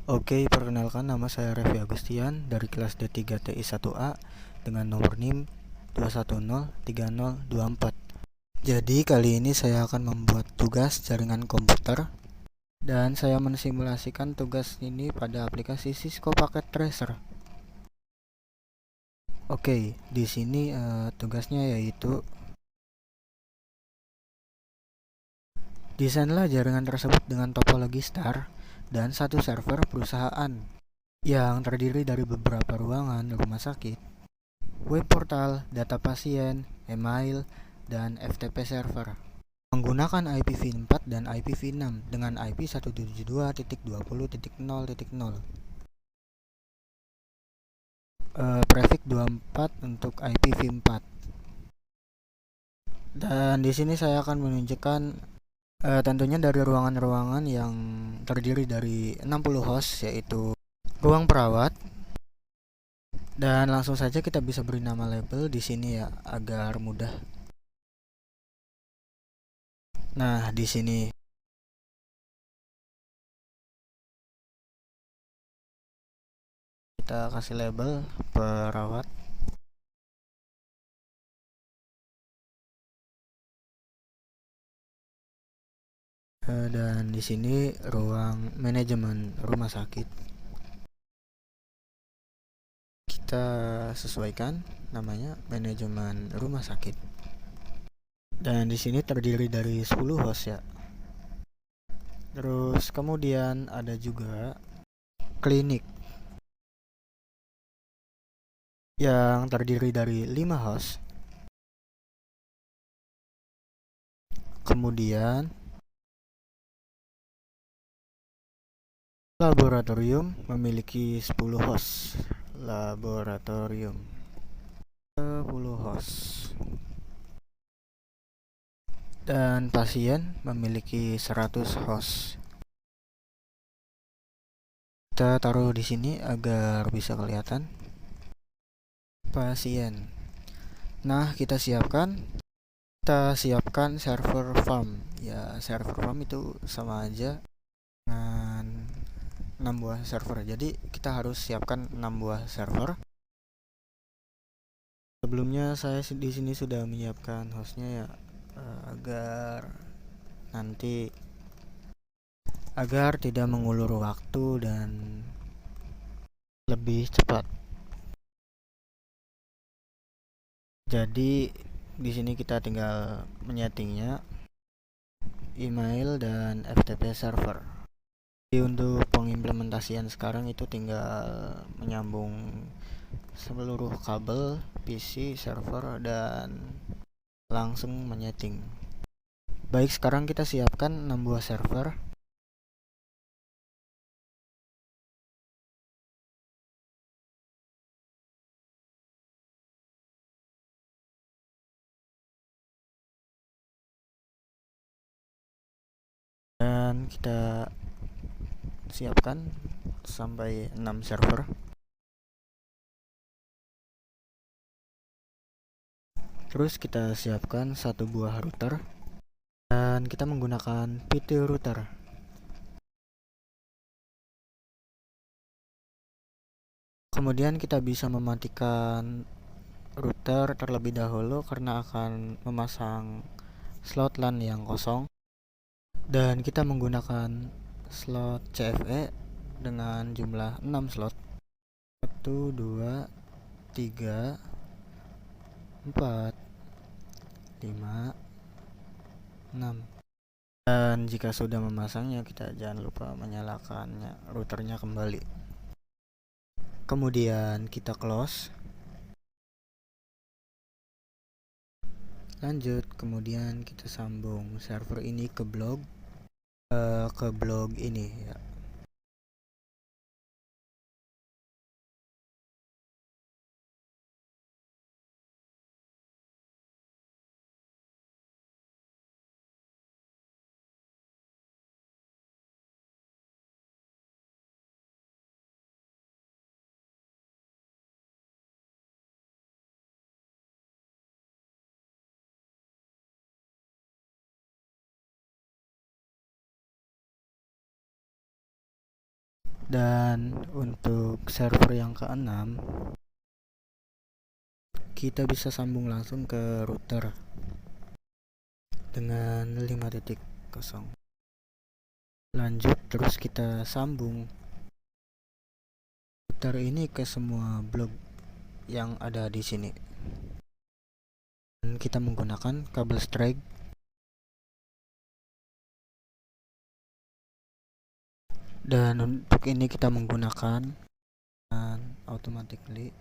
Oke, perkenalkan nama saya Revi Agustian dari kelas D3TI1A dengan nomor NIM 2103024. Jadi kali ini saya akan membuat tugas jaringan komputer dan saya mensimulasikan tugas ini pada aplikasi Cisco Packet Tracer. Oke, di sini tugasnya yaitu desainlah jaringan tersebut dengan topologi star dan satu server perusahaan yang terdiri dari beberapa ruangan rumah sakit, web portal, data pasien, email, dan FTP server. Menggunakan IPv4 dan IPv6 dengan IP 172.20.0.0. Prefix 24 untuk IPv4. Dan di sini saya akan menunjukkan tentunya dari ruangan-ruangan yang terdiri dari 60 host, yaitu ruang perawat. Dan langsung saja kita bisa beri nama label di sini ya agar mudah. Nah, di sini kita kasih label perawat. Dan di sini ruang manajemen rumah sakit. Kita sesuaikan namanya manajemen rumah sakit. Dan di sini terdiri dari 10 host ya. Terus kemudian ada juga klinik yang terdiri dari 5 host. Kemudian laboratorium memiliki 10 host. Laboratorium 10 host. Dan pasien memiliki 100 host. Kita taruh di sini agar bisa kelihatan pasien. Nah, kita siapkan server farm. Ya, server farm itu sama aja dengan 6 buah server. Jadi kita harus siapkan 6 buah server. Sebelumnya saya di sini sudah menyiapkan hostnya ya, agar tidak mengulur waktu dan lebih cepat. Jadi di sini kita tinggal menyetingnya email dan FTP server. Jadi untuk pengimplementasian sekarang itu tinggal menyambung seluruh kabel PC, server, dan langsung menyeting. Baik, sekarang kita siapkan 6 buah server. Dan kita siapkan sampai 6 server. Terus kita siapkan satu buah router dan kita menggunakan PT router. Kemudian kita bisa mematikan router terlebih dahulu karena akan memasang slot LAN yang kosong. Dan kita menggunakan slot CFE dengan jumlah 6 slot. 1, 2, 3, 4, 5, 6. Dan jika sudah memasangnya, kita jangan lupa menyalakannya routernya kembali. Kemudian kita close. Lanjut, kemudian kita sambung server ini ke blog ini ya. Dan untuk server yang keenam, kita bisa sambung langsung ke router dengan 5.0. Lanjut, terus kita sambung router ini ke semua blok yang ada di sini. Dan kita menggunakan kabel strike. Dan untuk ini kita menggunakan automatically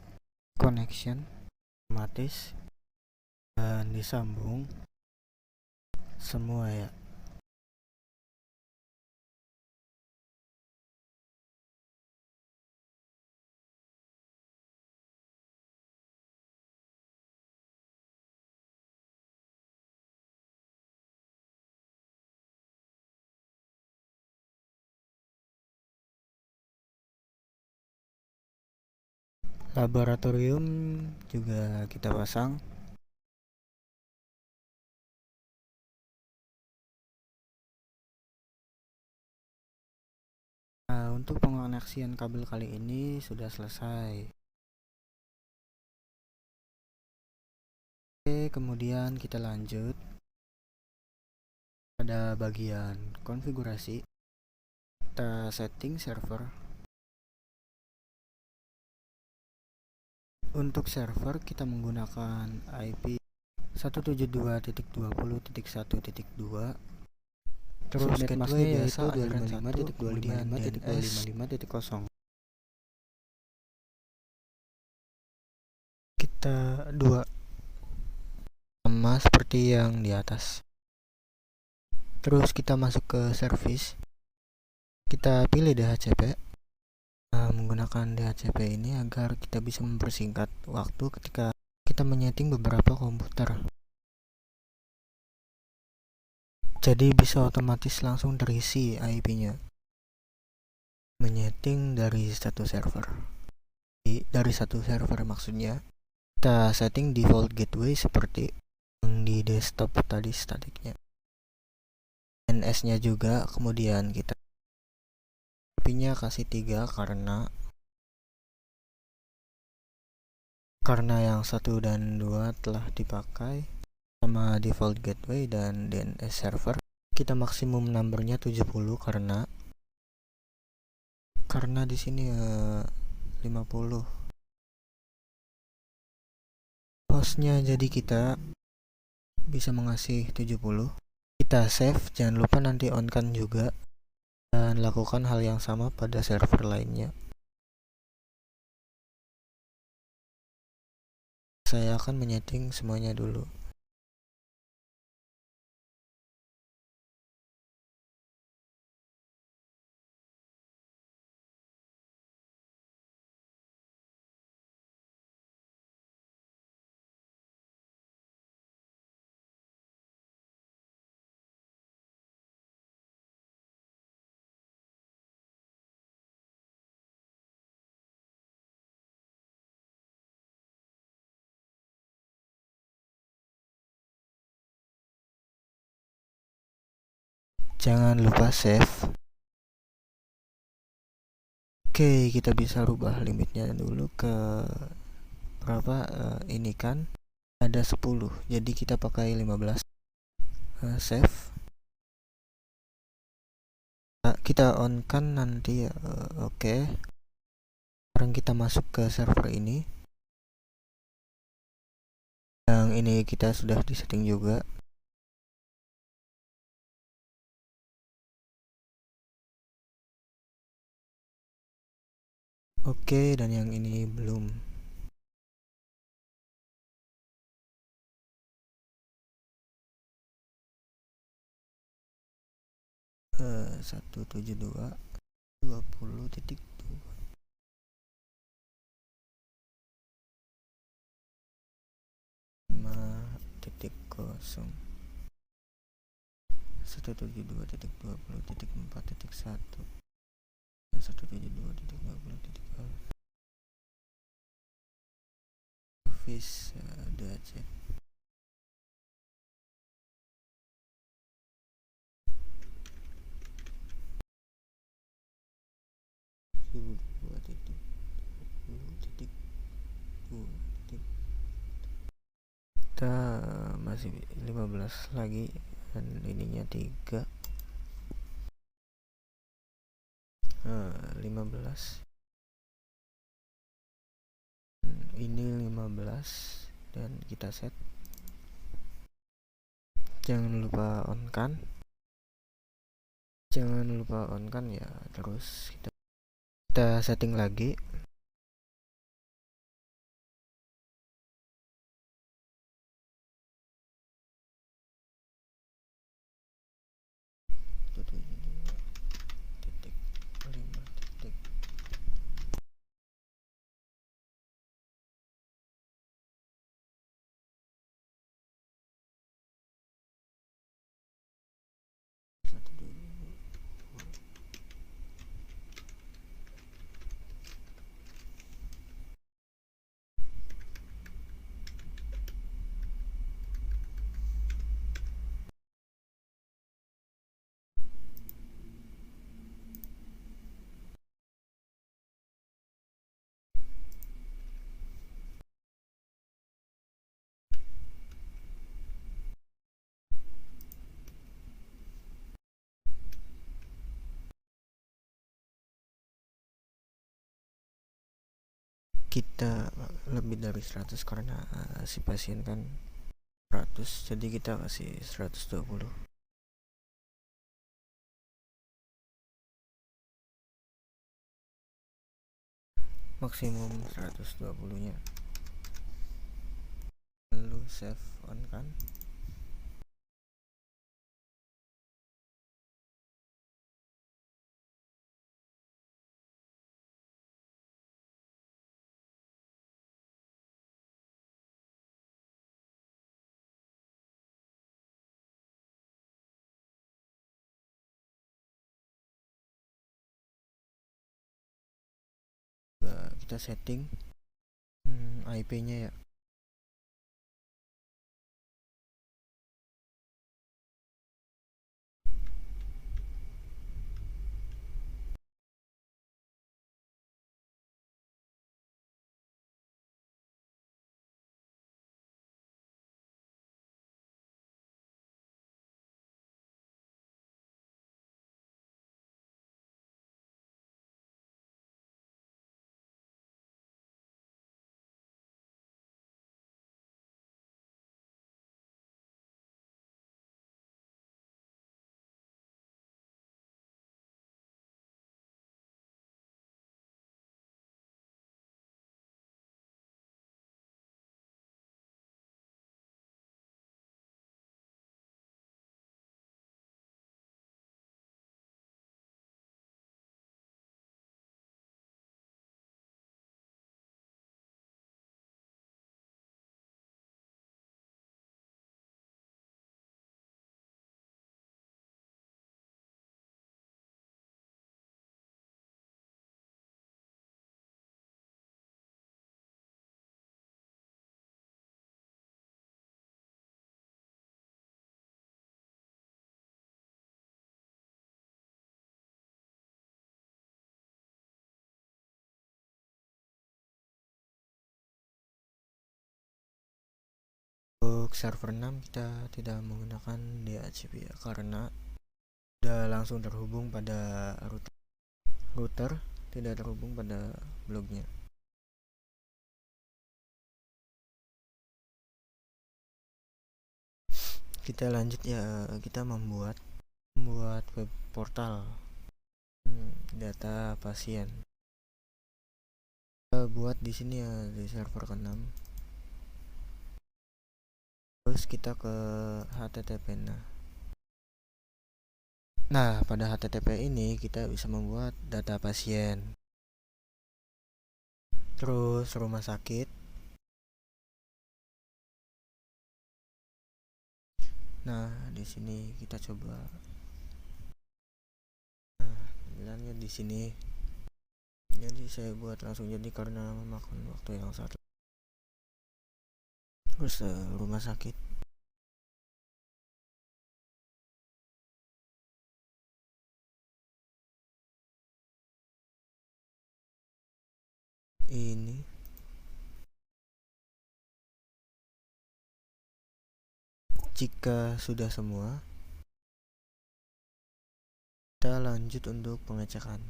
connection otomatis dan disambung semua ya. Laboratorium juga kita pasang. Nah, untuk pengoneksian kabel kali ini sudah selesai. Oke, kemudian kita lanjut pada bagian konfigurasi. Kita setting server. Untuk server kita menggunakan IP 172.20.1.2. Terus gateway yaitu 255.255.255.0. Kita dua sama seperti yang di atas. Terus kita masuk ke service. Kita pilih DHCP. Menggunakan DHCP ini agar kita bisa mempersingkat waktu ketika kita menyeting beberapa komputer. Jadi bisa otomatis langsung terisi IP-nya. Menyeting dari satu server. Dari satu server maksudnya. Kita setting default gateway seperti yang di desktop tadi statiknya. NS-nya juga, kemudian kita IP-nya kasih 3 karena yang 1 dan 2 telah dipakai sama default gateway dan DNS server. Kita maksimum numbernya 70 karena di sini 50 hostnya, jadi kita bisa mengasih 70. Kita save, jangan lupa nanti on kan juga, dan lakukan hal yang sama pada server lainnya. Saya akan menyeting semuanya dulu. Jangan lupa save. Oke, kita bisa rubah limitnya dulu ke berapa. Ini kan ada 10, jadi kita pakai 15. Save. Kita on kan nanti ya. Oke. Sekarang kita masuk ke server ini. Yang ini kita sudah disetting juga. Oke, dan yang ini belum. Uh, 172.20.2 5.0 172.20.4.1 172.20.1 Office DHCP. kita masih 15 lagi dan ininya 3 15 ini 15 dan kita set. Jangan lupa on kan ya. Terus kita setting lagi. Kita lebih dari 100 karena si pasien kan 100, jadi kita kasih 120. Maksimum 120 nya. Lalu save on kan. Kita setting IP nya ya. Untuk server 6 kita tidak menggunakan DHCP ya, karena sudah langsung terhubung pada router, tidak terhubung pada blognya. Kita lanjut ya, kita membuat web portal data pasien. Kita buat di sini ya, di server ke-6. Terus kita ke HTTP. Nah, pada HTTP ini kita bisa membuat data pasien. Terus rumah sakit. Nah, di sini kita coba. Nah, bilangnya di sini. Jadi saya buat langsung jadi karena memakan waktu yang sangat. Terus rumah sakit. ini. Jika sudah semua, kita lanjut untuk pengecekan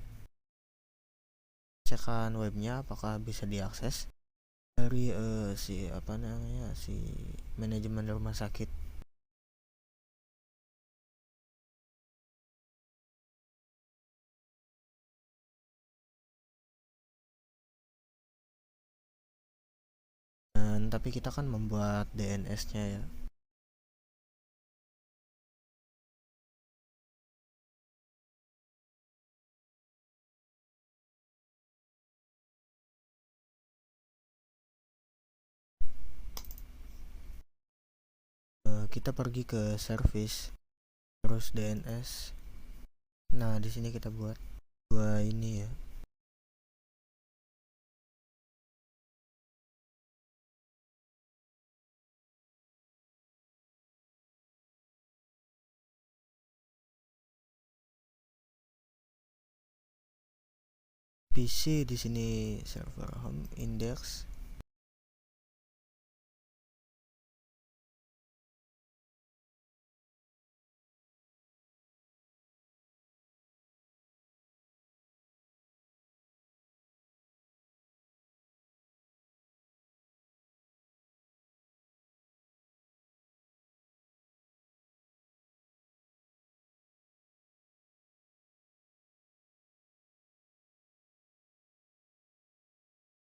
webnya apakah bisa diakses dari si manajemen rumah sakit. Dan tapi kita kan membuat DNS-nya ya. Kita pergi ke service, terus DNS. Nah, di sini kita buat dua ini ya. PC di sini server home index.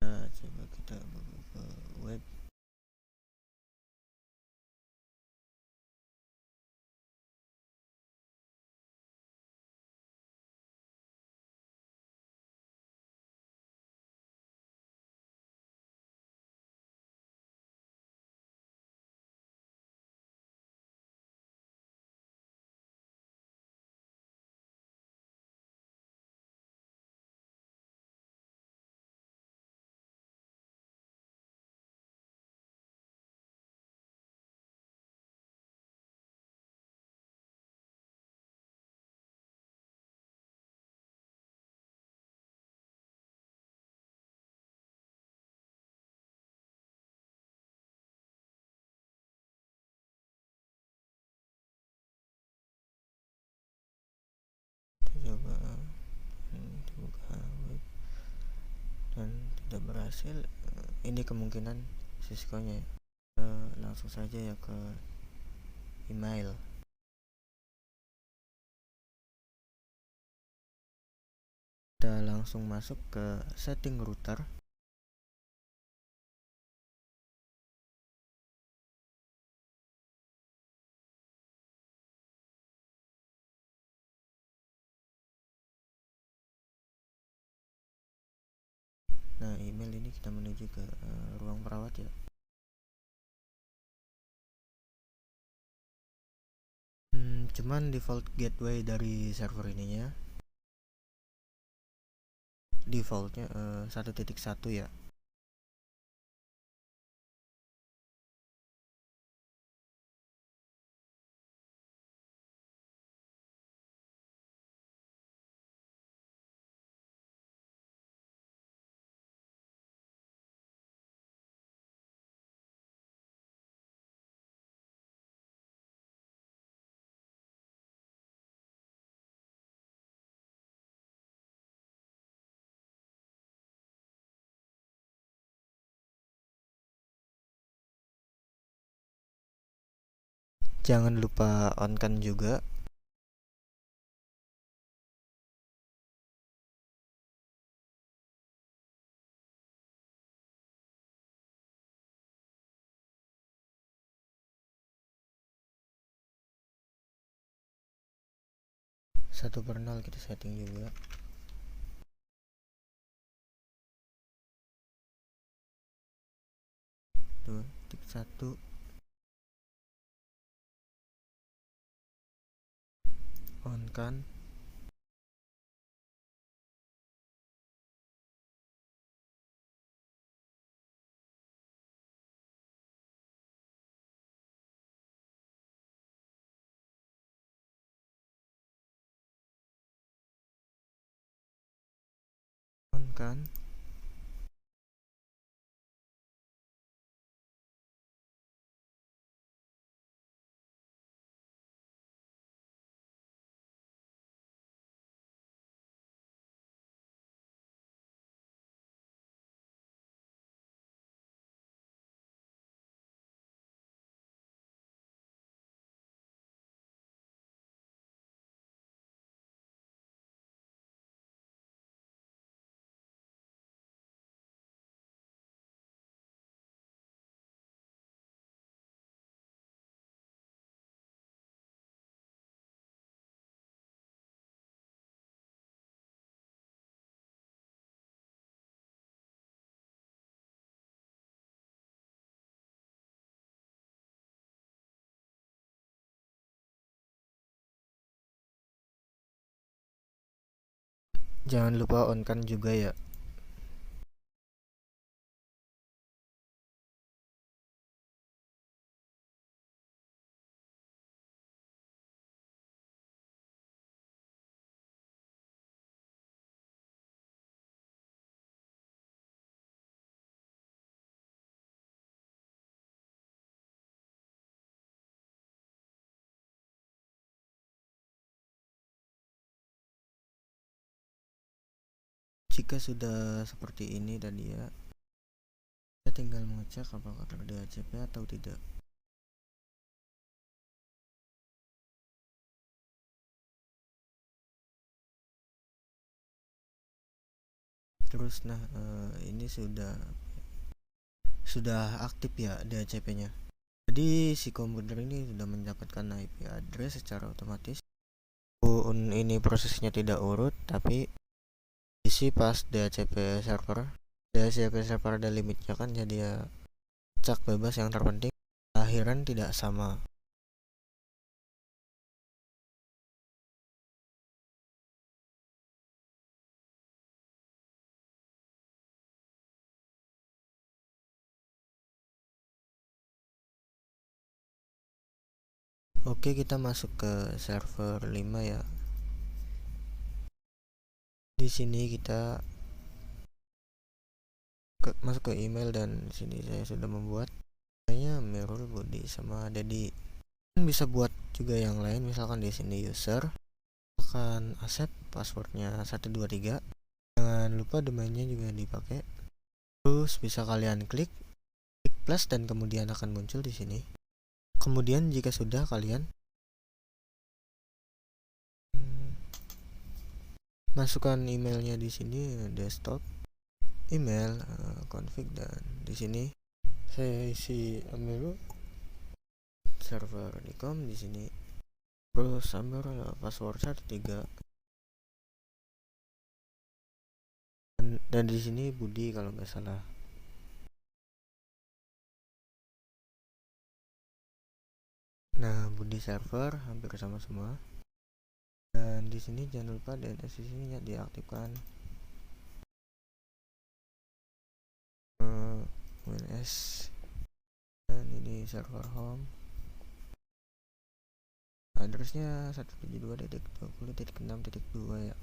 Nah, coba kita buka ke web. Kita coba buka web dan tidak berhasil. Ini kemungkinan Cisco-nya ya. Langsung saja ya ke email. Kita langsung masuk ke setting router. Nah, email ini kita menuju ke ruang perawat ya. Cuman default gateway dari server ininya defaultnya 1.1 ya. Jangan lupa on kan juga. Satu per 0 kita setting juga. Tuh, tik 1 on kan. On kan. Jangan lupa on kan juga ya. Jika sudah seperti ini tadi ya, kita tinggal mengecek apakah ter-DHCP atau tidak. Terus ini sudah aktif ya DHCP-nya. Jadi si komputer ini sudah mendapatkan IP address secara otomatis. Ini prosesnya tidak urut, tapi isi pas DHCP server ada limitnya kan, jadi ya cek bebas. Yang terpenting akhiran tidak sama. Oke, kita masuk ke server 5 ya. Di sini kita masuk ke email, dan di sini saya sudah membuat namanya Merul, Budi, sama Dedi. Bisa buat juga yang lain, misalkan di sini user, akan aset passwordnya 123. Jangan lupa domainnya juga dipakai. Terus bisa kalian klik plus dan kemudian akan muncul di sini. Kemudian jika sudah, kalian masukkan emailnya di sini, desktop email, config, dan di sini saya isi email server Nicom di sini. Terus sambar password 13 dan di sini Budi kalau nggak salah. Nah, Budi server hampir sama semua. Dan di sini jangan lupa DNS di sini ya diaktifkan. WNS, dan ini server home. Addressnya 172.20.6.2 ya.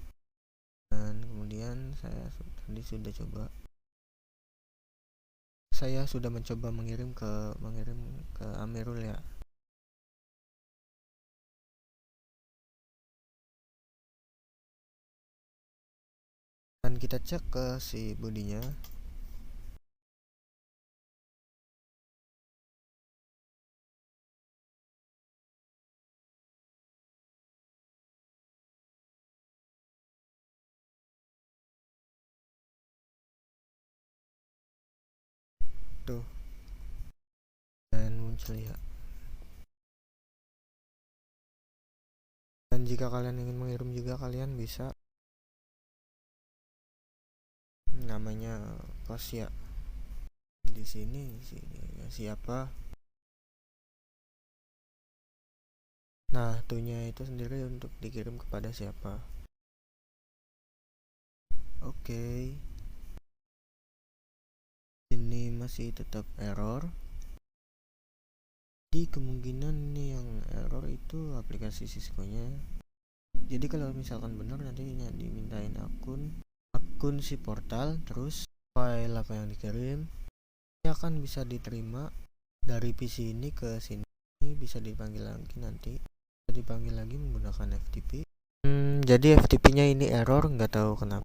Dan kemudian saya sudah mencoba mengirim ke Amerul ya. Dan kita cek ke si Budinya. Tuh, dan muncul ya. Dan jika kalian ingin mengirim juga, kalian bisa, namanya pas ya. Di sini siapa. Nah, tuhnya itu sendiri untuk dikirim kepada siapa. Oke. Ini masih tetap error. Jadi kemungkinan nih yang error itu aplikasi Cisco-nya. Jadi kalau misalkan benar, nantinya dimintain akun si portal, terus file apa yang dikirim ini akan bisa diterima dari PC ini ke sini. Ini bisa dipanggil lagi, nanti bisa dipanggil lagi menggunakan FTP. Jadi FTP-nya ini error, nggak tahu kenapa.